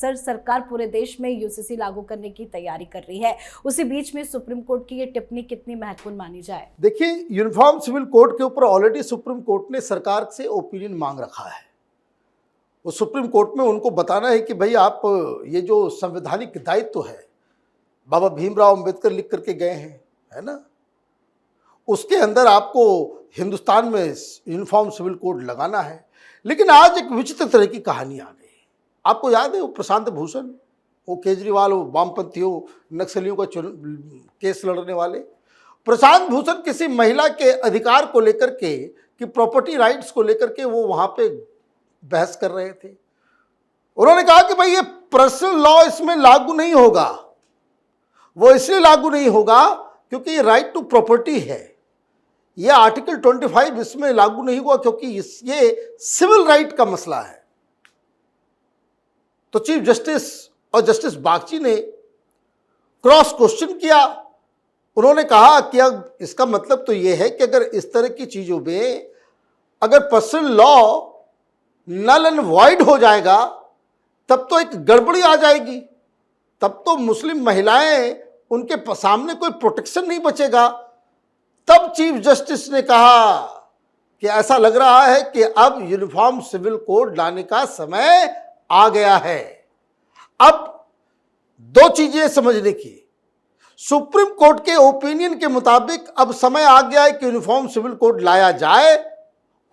Sir सरकार पूरे देश में यूसीसी लागू करने की तैयारी कर रही है, उसी बीच में सुप्रीम कोर्ट की ये टिप्पणी कितनी महत्वपूर्ण मानी जाए? देखिए, यूनिफॉर्म सिविल कोड के ऊपर ऑलरेडी सुप्रीम कोर्ट ने सरकार से ओपिनियन मांग रखा है। वो सुप्रीम कोर्ट में उनको बताना है कि भाई आप ये जो संवैधानिक दायित्व है बाबा भीमराव अंबेडकर लिख करके गए हैं, है ना, उसके अंदर आपको हिंदुस्तान में यूनिफॉर्म सिविल कोड लगाना है। लेकिन आज एक विचित्र तरह की कहानी आ गई। आपको याद है वो प्रशांत भूषण, वो केजरीवाल, वो वामपंथियों नक्सलियों का केस लड़ने वाले प्रशांत भूषण किसी महिला के अधिकार को लेकर के, कि प्रॉपर्टी राइट्स को लेकर के वो वहां पे बहस कर रहे थे। उन्होंने कहा कि भाई ये पर्सनल लॉ इसमें लागू नहीं होगा। वो इसलिए लागू नहीं होगा क्योंकि ये राइट टू प्रॉपर्टी है, ये आर्टिकल 25 इसमें लागू नहीं हुआ क्योंकि ये सिविल राइट का मसला है। तो चीफ जस्टिस और जस्टिस बागची ने क्रॉस क्वेश्चन किया। उन्होंने कहा कि अब इसका मतलब तो यह है कि अगर इस तरह की चीजों में अगर personal law null and void हो जाएगा तब तो एक गड़बड़ी आ जाएगी, तब तो मुस्लिम महिलाएं, उनके सामने कोई प्रोटेक्शन नहीं बचेगा। तब चीफ जस्टिस ने कहा कि ऐसा लग रहा है कि अब यूनिफॉर्म सिविल कोड लाने का समय आ गया है। अब दो चीजें समझने की, सुप्रीम कोर्ट के ओपिनियन के मुताबिक अब समय आ गया है कि यूनिफॉर्म सिविल कोड लाया जाए।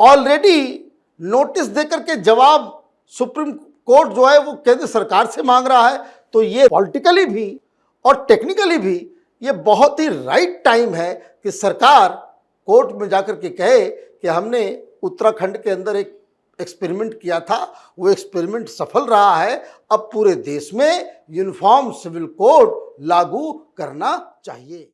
ऑलरेडी नोटिस देकर के जवाब सुप्रीम कोर्ट जो है वो केंद्र सरकार से मांग रहा है। तो ये पॉलिटिकली भी और टेक्निकली भी ये बहुत ही राइट टाइम है कि सरकार कोर्ट में जाकर के कहे कि हमने उत्तराखंड के अंदर एक एक्सपेरिमेंट किया था, वो एक्सपेरिमेंट सफल रहा है, अब पूरे देश में यूनिफॉर्म सिविल कोड लागू करना चाहिए।